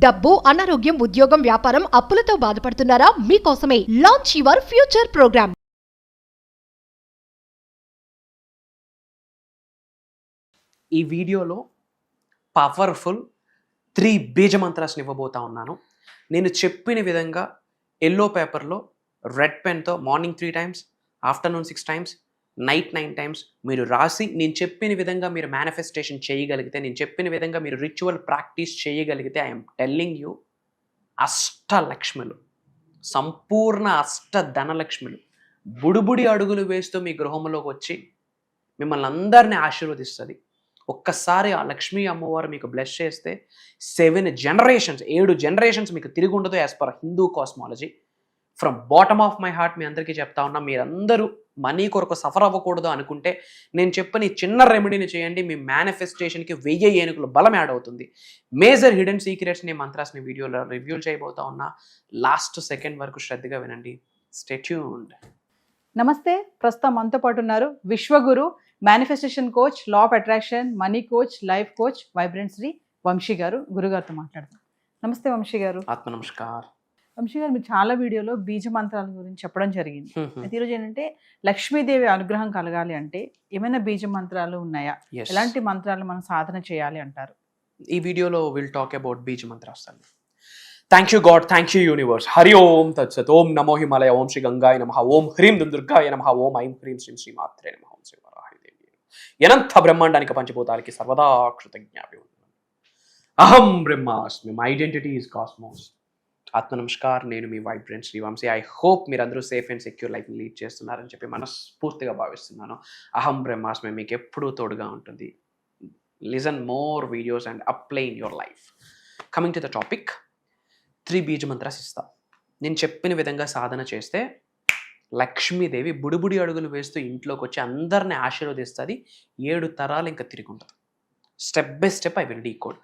డబ్బు, అనారోగ్యం, ఉద్యోగం, వ్యాపారం, అప్పులతో బాధపడుతున్నారా? మీకోసమే లాంచ్ యువర్ ఫ్యూచర్ ప్రోగ్రామ్. ఈ వీడియోలో పవర్ఫుల్ 3 బీజ మంత్రాలను ఇవ్వబోతా ఉన్నాను. నేను చెప్పిన విధంగా ఎల్లో పేపర్లో రెడ్ పెన్తో morning 3 times, afternoon 6 times, night 9 times మీరు రాసి నేను చెప్పిన విధంగా మీరు మేనిఫెస్టేషన్ చేయగలిగితే, నేను చెప్పిన విధంగా మీరు రిచువల్ ప్రాక్టీస్ చేయగలిగితే, ఐఎమ్ టెల్లింగ్ యూ అష్టలక్ష్ములు, సంపూర్ణ ధనలక్ష్ములు బుడిబుడి అడుగులు వేస్తూ మీ గృహంలోకి వచ్చి మిమ్మల్ని అందరినీ ఆశీర్వదిస్తుంది. ఒక్కసారి ఆ లక్ష్మీ అమ్మవారు మీకు బ్లెస్ చేస్తే 7 జనరేషన్స్ మీకు తిరిగి ఉండదు. As per Hindu cosmology, from bottom of my heart మీ అందరికీ చెప్తా ఉన్నా, మీరందరూ మనీ కొరకు సఫర్ అవ్వకూడదు అనుకుంటే నేను చెప్పిన ఈ చిన్న రెమెడీని చేయండి. మీ మేనిఫెస్టేషన్కి 1000 ఏనుగుల బలం యాడ్ అవుతుంది. మేజర్ హిడెన్ సీక్రెట్స్ని, మంత్రాస్ని వీడియోలో రివ్యూ చేయబోతా ఉన్నా. లాస్ట్ సెకండ్ వరకు శ్రద్ధగా వినండి. Stay tuned. నమస్తే, ప్రస్తుతం మనతో పాటు ఉన్నారు Vishwaguru, manifestation coach, law of attraction, money coach, life coach, vibrant Shri Vamshi garu. గురుగారితో మాట్లాడతాం. నమస్తే వంశీ గారు. ఆత్మ నమస్కార్. వంశీ గారు, మీరు చాలా వీడియోలో బీజ మంత్రాల గురించి చెప్పడం జరిగింది. అయితే ఈరోజు ఏంటంటే లక్ష్మీదేవి అనుగ్రహం కలగాలి అంటే ఏమైనా బీజ మంత్రాలు ఉన్నాయా? ఎలాంటి మంత్రాలు మనం సాధన చేయాలి అంటారు? ఈ వీడియోలో విల్ టాక్ అబౌట్ బీజ మంత్రాలు. Thank you God, thank you universe. Hari ఓం తత్సత్. ఓం నమో హిమాలయ, ఓం శ్రీ గంగాయ నమః, ఓం హ్రీం దుర్గాయ నమః, ఓం ఐం హ్రీం శ్రీం శ్రీమాత్రే నమః, ఓం శ్రీ వరాహదేవి. అనంత బ్రహ్మాండానికి పంచభూతాలకి సర్వదా కృతజ్ఞాపి. అహం బ్రహ్మాస్మి, మై ఐడెంటిటీ ఈజ్ కాస్మోస్. ఆత్మ నమస్కార్. నేను మీ vibrant Shri Vamshi. I hope మీరందరూ సేఫ్ అండ్ సెక్యూర్ లైఫ్ని లీడ్ చేస్తున్నారని చెప్పి మనస్ఫూర్తిగా భావిస్తున్నాను. అహం బ్రహ్మాస్మి మీకు ఎప్పుడూ తోడుగా ఉంటుంది. Listen more videos and apply in your life. Coming to the topic, 3 బీజ మంత్రాలు ఇస్తా. నేను చెప్పిన విధంగా సాధన చేస్తే లక్ష్మీదేవి బుడిబుడి అడుగులు వేస్తూ ఇంట్లోకి వచ్చి అందరిని ఆశీర్వదిస్తుంది. 7 తరాలు ఇంకా తిరిగి ఉంటుంది. Step by step I will decode.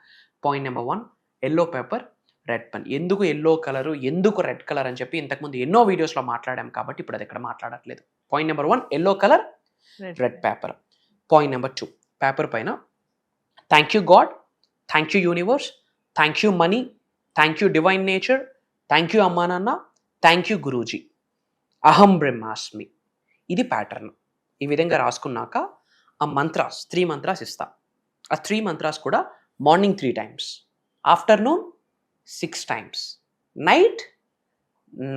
Point number 1, yellow paper, red pen. ఎందుకు ఎల్లో కలరు, ఎందుకు రెడ్ కలర్ అని చెప్పి ఇంతకుముందు ఎన్నో వీడియోస్లో మాట్లాడాం కాబట్టి ఇప్పుడు అది ఎక్కడ మాట్లాడట్లేదు. Point number 1, yellow colour, red paper. Point number 2, paper పైన thank you God, thank you universe, thank you money, thank you divine nature, thank you అమ్మా నాన్న, థ్యాంక్ యూ గురూజీ, అహం బ్రహ్మాస్మి. ఇది ప్యాటర్న్. ఈ విధంగా రాసుకున్నాక ఆ మంత్రాస్ 3 మంత్రాస్ ఇస్తా. ఆ 3 మంత్రాస్ కూడా morning 3 times, afternoon 6 times, night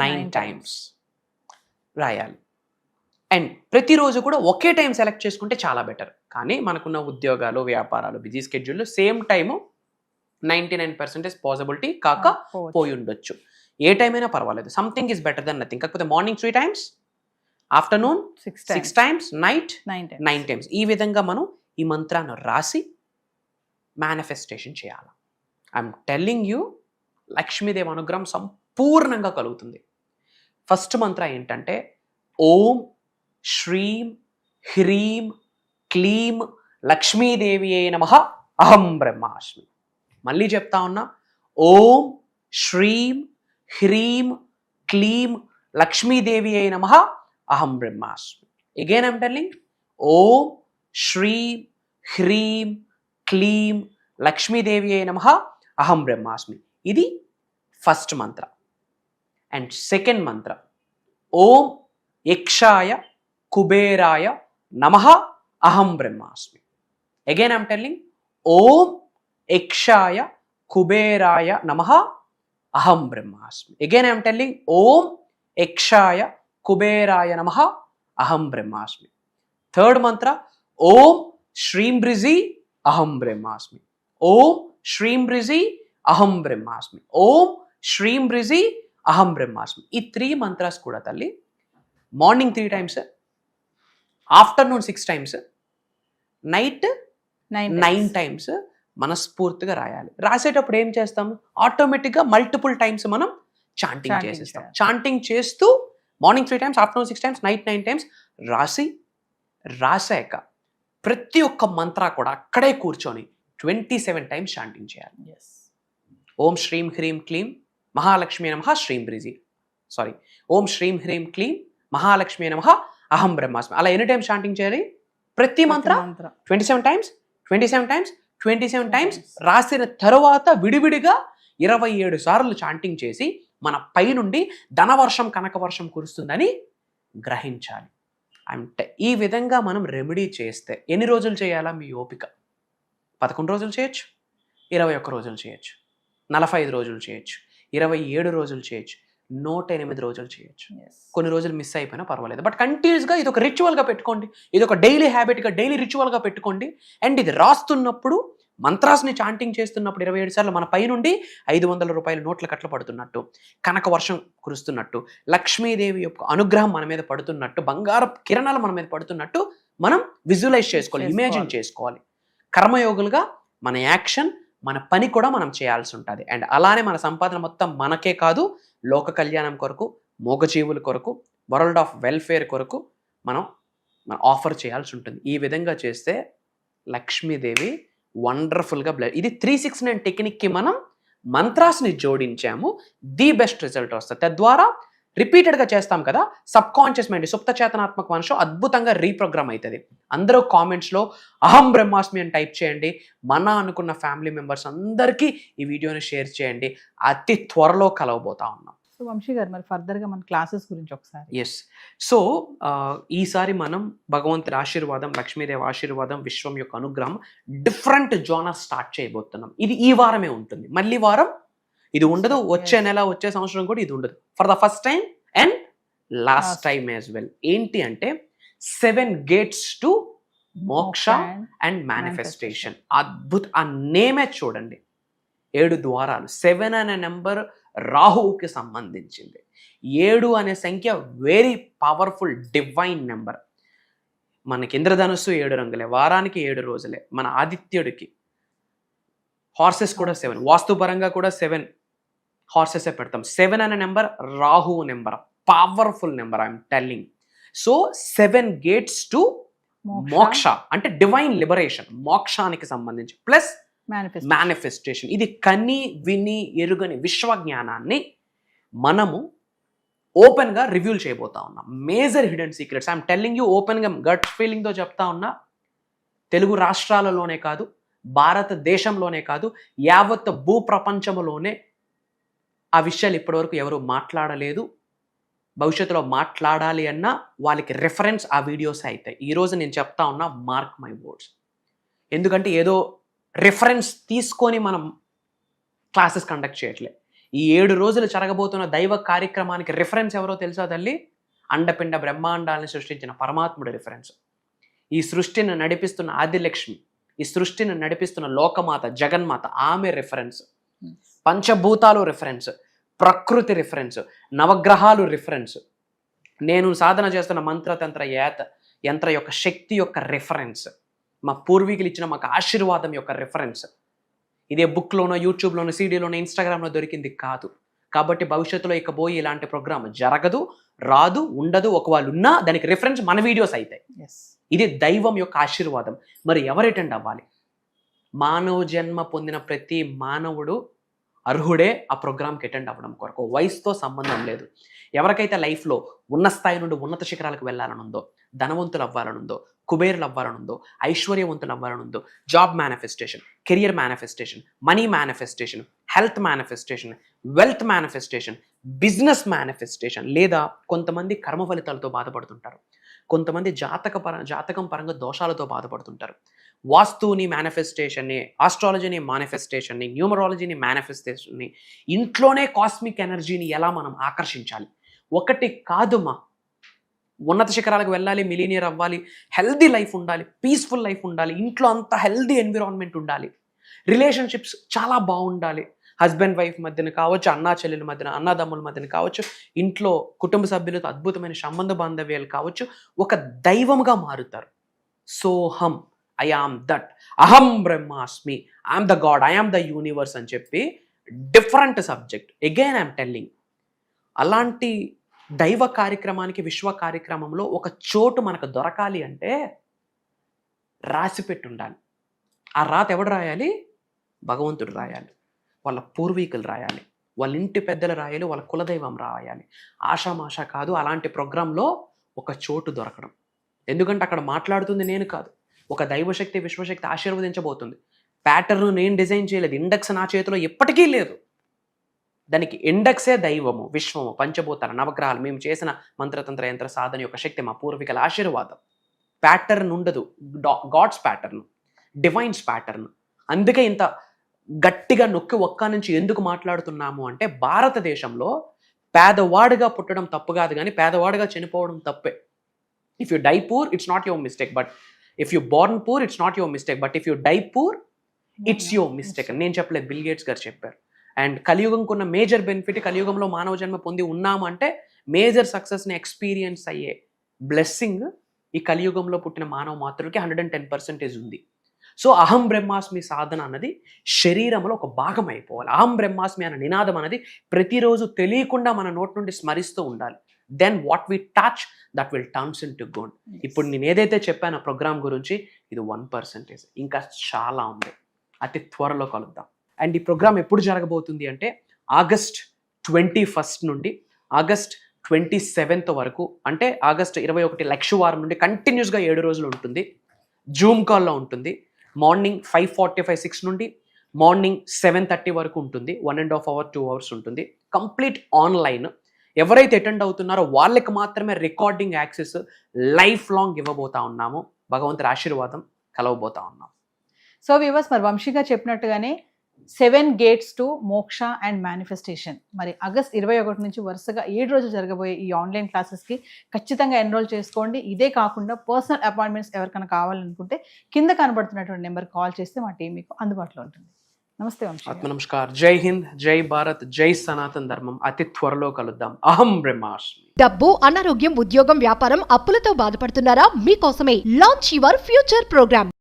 9 times రాయాలి. అండ్ ప్రతిరోజు కూడా ఒకే టైం సెలెక్ట్ చేసుకుంటే చాలా బెటర్. కానీ మనకున్న ఉద్యోగాలు, వ్యాపారాలు, బిజీ స్కెడ్యూల్లో సేమ్ టైము 99% పాసిబిలిటీ కాక పోయి ఉండొచ్చు. ఏ టైం అయినా పర్వాలేదు. Something is better than nothing. కాకపోతే morning 3 times, afternoon 6 times, night 9 times. ఈ విధంగా మనం ఈ మంత్రాన్ని రాసి మేనిఫెస్టేషన్ చేయాలి. ఐఎమ్ టెల్లింగ్ యూ, లక్ష్మీదేవి అనుగ్రహం సంపూర్ణంగా కలుగుతుంది. ఫస్ట్ మంత్ర ఏంటంటే ఓం శ్రీం హ్రీం క్లీం లక్ష్మీదేవి నమః, అహం బ్రహ్మాస్మి. మళ్ళీ చెప్తా ఉన్నా, ఓం శ్రీం హ్రీం క్లీం లక్ష్మీదేవి నమః, అహం బ్రహ్మాస్మి. అగైన్ ఐఎమ్ టెల్లింగ్, ఓం శ్రీం హ్రీం క్లీం లక్ష్మీదేవి నమః, అహం బ్రహ్మాస్మి. ఇది ఫస్ట్ మంత్ర. అండ్ సెకండ్ మంత్ర, ఓం యక్షాయ కుబేరాయ నమః, అహం బ్రహ్మాస్మి. అగైన్ ఐఎమ్ టెల్లింగ్, ఓం యక్షాయ కుబేరాయ నమః, అహం బ్రహ్మాస్మి. అగైన్ ఐఎమ్ టెల్లింగ్, ఓం యక్షాయ కుబేరాయ నమః, అహం బ్రహ్మాస్మి. థర్డ్ మంత్ర, ఓం శ్రీం బ్రిజి అహం బ్రహ్మాస్మి. ఓం శ్రీం బ్రిజి అహం బ్రహ్మాస్మి. ఓం శ్రీం బ్రిజి అహం బ్రహ్మాస్మి. ఈ 3 మంత్రాస్ కూడా తల్లి morning 3 times, afternoon 6 times, night 9 times మనస్ఫూర్తిగా రాయాలి. రాసేటప్పుడు ఏం చేస్తాం, ఆటోమేటిక్గా మల్టిపుల్ టైమ్స్ మనం చాంటింగ్ చేసేస్తాం. చాంటింగ్ చేస్తూ morning 3 times, afternoon 6 times, night 9 times రాసాక ప్రతి ఒక్క మంత్ర కూడా అక్కడే కూర్చొని 27 టైమ్స్ చాంటింగ్ చేయాలి. ఓం శ్రీం హ్రీం క్లీం మహాలక్ష్మి నమః శ్రీం బ్రిజి, ఓం శ్రీం హ్రీం క్లీం మహాలక్ష్మి నమః, అహం బ్రహ్మాస్మి. అలా ఎన్ని టైమ్స్ చాంటింగ్ చేయాలి? ప్రతి మంత్ర 27 టైమ్స్ రాసిన తరువాత విడివిడిగా 27 సార్లు చాంటింగ్ చేసి మన పై నుండి ధనవర్షం కనకవర్షం కురుస్తుందని గ్రహించాలి. అంటే ఈ విధంగా మనం రెమెడీ చేస్తే ఎన్ని రోజులు చేయాలా మీ ఓపిక? 11 రోజులు చేయొచ్చు, 21 రోజులు చేయొచ్చు, 45 రోజులు చేయొచ్చు, 27 రోజులు చేయొచ్చు, 108 రోజులు చేయొచ్చు. కొన్ని రోజులు మిస్ అయిపోయినా పర్వాలేదు. బట్ కంటిన్యూస్గా ఇది ఒక రిచువల్గా పెట్టుకోండి, ఇది ఒక డైలీ హ్యాబిట్గా డైలీ రిచువల్గా పెట్టుకోండి. అండ్ ఇది రాస్తున్నప్పుడు మంత్రాస్ని చాంటింగ్ చేస్తున్నప్పుడు 27 సార్లు మన పై నుండి 500 రూపాయల నోట్ల కట్ల పడుతున్నట్టు, కనక వర్షం కురుస్తున్నట్టు, లక్ష్మీదేవి యొక్క అనుగ్రహం మన మీద పడుతున్నట్టు, బంగారు కిరణాలు మన మీద పడుతున్నట్టు మనం విజువలైజ్ చేసుకోవాలి, ఇమాజిన్ చేసుకోవాలి. కర్మయోగులుగా మన యాక్షన్, మన పని కూడా మనం చేయాల్సి ఉంటుంది. అండ్ అలానే మన సంపాదన మొత్తం మనకే కాదు, లోక కళ్యాణం కొరకు, మూగజీవుల కొరకు, వరల్డ్ ఆఫ్ వెల్ఫేర్ కొరకు మనం ఆఫర్ చేయాల్సి ఉంటుంది. ఈ విధంగా చేస్తే లక్ష్మీదేవి వండర్ఫుల్గా ఇది 369 టెక్నిక్కి మనం మంత్రాస్ని జోడించాము, ది బెస్ట్ రిజల్ట్ వస్తుంది. తద్వారా రిపీటెడ్గా చేస్తాం కదా, సబ్ కాన్షియస్ మైండ్, సుప్త చేతనాత్మక మనసు అద్భుతంగా రీప్రోగ్రామ్ అవుతుంది. అందరూ కామెంట్స్లో అహం బ్రహ్మాస్మి అని టైప్ చేయండి. మన అనుకున్న ఫ్యామిలీ మెంబర్స్ అందరికీ ఈ వీడియోని షేర్ చేయండి. అతి త్వరలో కలవబోతా ఉన్నాం. సో వంశీ గారు, మరి ఫర్దర్గా మన క్లాసెస్ గురించి ఒకసారి. ఎస్. సో ఈసారి మనం భగవంతుడి ఆశీర్వాదం, లక్ష్మీదేవి ఆశీర్వాదం, విశ్వం యొక్క అనుగ్రహం, డిఫరెంట్ జోనర్ స్టార్ట్ చేయబోతున్నాం. ఇది ఈ వారమే ఉంటుంది, మళ్ళీ వారం ఇది ఉండదు, వచ్చే నెల వచ్చే సంవత్సరం కూడా ఇది ఉండదు. For the first time and last time as well. ఏంటి అంటే 7 గేట్స్ టు మోక్ష అండ్ మేనిఫెస్టేషన్. అద్భుత, ఆ నేమే చూడండి, 7 ద్వారాలు. 7 అనే నెంబర్ రాహువుకి సంబంధించింది. 7 అనే సంఖ్య వెరీ పవర్ఫుల్ డివైన్ నెంబర్. మనకి ఇంద్రధనుస్సు 7 రంగులే, వారానికి 7 రోజులే. మన ఆదిత్యుడికి హార్సెస్ కూడా 7, వాస్తుపరంగా కూడా 7 హార్సెసే పెడతాం. 7 అనే నెంబర్ రాహువు number, powerful number, I'm telling. So 7 gates to మోక్ష అంటే డివైన్ లిబరేషన్, మోక్షానికి సంబంధించి, ప్లస్ మేనిఫెస్టేషన్. ఇది కని విని ఎరుగని విశ్వజ్ఞానాన్ని మనము ఓపెన్గా రివ్యూల్ చేయబోతా ఉన్నాం. Major hidden secrets I'm telling you ఓపెన్గా, గట్ ఫీలింగ్తో చెప్తా ఉన్నా. తెలుగు రాష్ట్రాలలోనే కాదు, భారతదేశంలోనే కాదు, యావత్ భూప్రపంచంలోనే ఆ విషయాలు ఇప్పటివరకు ఎవరు మాట్లాడలేదు. భవిష్యత్తులో మాట్లాడాలి అన్నా వాళ్ళకి రెఫరెన్స్ ఆ వీడియోస్ అవుతాయి. ఈరోజు నేను చెప్తా ఉన్నా, మార్క్ మై వర్డ్స్. ఎందుకంటే ఏదో రెఫరెన్స్ తీసుకొని మనం క్లాసెస్ కండక్ట్ చేయట్లే. ఈ 7 రోజులు జరగబోతున్న దైవ కార్యక్రమానికి రెఫరెన్స్ ఎవరో తెలుసా తల్లి? అండపిండ బ్రహ్మాండాలను సృష్టించిన పరమాత్ముడి రెఫరెన్స్. ఈ సృష్టిని నడిపిస్తున్న ఆదిలక్ష్మి, ఈ సృష్టిని నడిపిస్తున్న లోకమాత జగన్మాత, ఆమె రెఫరెన్స్. పంచభూతాలు రెఫరెన్స్, ప్రకృతి రెఫరెన్స్, నవగ్రహాలు రెఫరెన్స్, నేను సాధన చేస్తున్న మంత్రతంత్ర యంత్ర యొక్క శక్తి యొక్క రెఫరెన్స్, మా పూర్వీకులు ఇచ్చిన మాకు ఆశీర్వాదం యొక్క రెఫరెన్స్. ఇదే బుక్లోనో, యూట్యూబ్లోనో, సీడీలోనో, ఇన్స్టాగ్రామ్లో దొరికింది కాదు. కాబట్టి భవిష్యత్తులో ఇకబోయి ఇలాంటి ప్రోగ్రామ్ జరగదు, రాదు, ఉండదు. ఒకవేళ ఉన్నా దానికి రిఫరెన్స్ మన వీడియోస్ అవుతాయి. ఇది దైవం యొక్క ఆశీర్వాదం. మరి ఎవరు అటెండ్ అవ్వాలి? మానవ జన్మ పొందిన ప్రతి మానవుడు అర్హుడే ఆ ప్రోగ్రామ్కి అటెండ్ అవ్వడం కొరకు. వయసుతో సంబంధం లేదు. ఎవరికైతే లైఫ్లో ఉన్న స్థాయి నుండి ఉన్నత శిఖరాలకు వెళ్ళాలనుందో, ధనవంతులు అవ్వాలనుందో, కుబేరులు అవ్వాలనుందో, ఐశ్వర్యవంతులు అవ్వాలనుందో, job manifestation, career manifestation, money manifestation, health manifestation, wealth manifestation, business manifestation, లేదా కొంతమంది కర్మ ఫలితాలతో బాధపడుతుంటారు, కొంతమంది జాతకం పరంగా దోషాలతో బాధపడుతుంటారు. వాస్తుని మేనిఫెస్టేషన్ని, ఆస్ట్రాలజీని మేనిఫెస్టేషన్ని, న్యూమరాలజీని మేనిఫెస్టేషన్ని, ఇంట్లోనే కాస్మిక్ ఎనర్జీని ఎలా మనం ఆకర్షించాలి. ఒకటి కాదుమా, ఉన్నత శిఖరాలకు వెళ్ళాలి, మిలీనియర్ అవ్వాలి, హెల్దీ లైఫ్ ఉండాలి, పీస్ఫుల్ లైఫ్ ఉండాలి, ఇంట్లో అంతా హెల్దీ ఎన్విరాన్మెంట్ ఉండాలి, రిలేషన్షిప్స్ చాలా బాగుండాలి, హస్బెండ్ వైఫ్ మధ్యన కావచ్చు, అన్నా చెల్లెల మధ్యన, అన్నదమ్ముల మధ్యన కావచ్చు, ఇంట్లో కుటుంబ సభ్యులతో అద్భుతమైన సంబంధ బాంధవ్యాలు కావచ్చు, ఒక దైవముగా మారుతారు. సోహం, ఐ ఆమ్ దట్, అహం బ్రహ్మాస్మి, I'm the God, I'm the universe అని చెప్పి different subject. Again I'm telling, అలాంటి దైవ కార్యక్రమానికి, విశ్వ కార్యక్రమంలో ఒక చోటు మనకు దొరకాలి అంటే రాసి పెట్టి ఉండాలి. ఆ రాత ఎవడు రాయాలి? భగవంతుడు రాయాలి, వాళ్ళ పూర్వీకులు రాయాలి, వాళ్ళ ఇంటి పెద్దలు రాయాలి, వాళ్ళ కులదైవం రాయాలి. ఆషామాషా కాదు అలాంటి ప్రోగ్రాంలో ఒక చోటు దొరకడం. ఎందుకంటే అక్కడ మాట్లాడుతుంది నేను కాదు, ఒక దైవశక్తి, విశ్వశక్తి ఆశీర్వదించబోతుంది. ప్యాటర్న్ నేను డిజైన్ చేయలేదు, ఇండెక్స్ నా చేతిలో ఎప్పటికీ లేదు. దానికి ఇండెక్సే దైవము, విశ్వము, పంచభూతాలు, నవగ్రహాలు, మేము చేసిన మంత్రతంత్ర యంత్ర సాధన యొక్క శక్తి, మా పూర్వీకుల ఆశీర్వాదం. ప్యాటర్న్ ఉండదు, గాడ్స్ ప్యాటర్న్, డివైన్స్ ప్యాటర్న్. అందుకే ఇంత గట్టిగా నొక్కి ఒక్క నుంచి ఎందుకు మాట్లాడుతున్నాము అంటే, భారతదేశంలో పేదవాడిగా పుట్టడం తప్పు కాదు, కానీ పేదవాడిగా చనిపోవడం తప్పే. If you die poor it's not your mistake, but if you born poor it's not your mistake, but if you die poor it's your mistake. నేను చెప్పలేదు, బిల్ గేట్స్ గారు చెప్పారు. అండ్ కలియుగంకున్న మేజర్ బెనిఫిట్, కలియుగంలో మానవ జన్మ పొంది ఉన్నాము అంటే మేజర్ సక్సెస్ని ఎక్స్పీరియన్స్ అయ్యే బ్లెస్సింగ్ ఈ కలియుగంలో పుట్టిన మానవ మాతృలకి 110% ఉంది. సో అహం బ్రహ్మాస్మి సాధన అన్నది శరీరంలో ఒక భాగం అయిపోవాలి. అహం బ్రహ్మాస్మి అన్న నినాదం అనేది ప్రతిరోజు తెలియకుండా మన నోటి నుండి స్మరిస్తూ ఉండాలి. Then what we touch that will turns into gold. ఇప్పుడు నేను ఏదైతే చెప్పాను ప్రోగ్రామ్ గురించి, ఇది 1%, ఇంకా చాలా ఉంది. అతి త్వరలో కలుద్దాం. అండ్ ఈ ప్రోగ్రామ్ ఎప్పుడు జరగబోతుంది అంటే ఆగస్ట్ 21 నుండి ఆగస్ట్ 27 వరకు, అంటే ఆగస్ట్ 21 లక్షవారం నుండి కంటిన్యూస్గా 7 రోజులు ఉంటుంది. జూమ్ కాల్లో ఉంటుంది. మార్నింగ్ 5:45, 6 నుండి మార్నింగ్ 7:30 వరకు ఉంటుంది. 1.5 hour 2 hours ఉంటుంది. Complete online. ఎవరైతే అటెండ్ అవుతున్నారో వాళ్ళకి మాత్రమే రికార్డింగ్ యాక్సెస్ లైఫ్ లాంగ్ ఇవ్వబోతా ఉన్నాము. భగవంతుడి ఆశీర్వాదం కలవబోతా ఉన్నాం. సో వ్యూవర్స్, మరి వంశీగా చెప్పినట్టుగానే 7 gates టు మోక్ష అండ్ మేనిఫెస్టేషన్. మరి ఆగస్ట్ 21 నుంచి వరుసగా 7 రోజులు జరగబోయే ఈ ఆన్లైన్ క్లాసెస్కి ఖచ్చితంగా ఎన్రోల్ చేసుకోండి. ఇదే కాకుండా పర్సనల్ అపాయింట్మెంట్స్ ఎవరికైనా కావాలనుకుంటే కింద కనబడుతున్నటువంటి నెంబర్ కాల్ చేస్తే మా టీం మీకు అందుబాటులో ఉంటుంది. నమస్తే వంశీ. ఆత్మ నమస్కార్. జై హింద్, జై భారత్, జై సనాతన ధర్మం. అతి త్వరలో కలుద్దాం. అహం బ్రహ్మాస్మి. డబ్బు, అనారోగ్యం, ఉద్యోగం, వ్యాపారం, అప్పులతో బాధపడుతున్నారా? మీకోసమే లాంచ్ యువర్ ఫ్యూచర్ ప్రోగ్రామ్.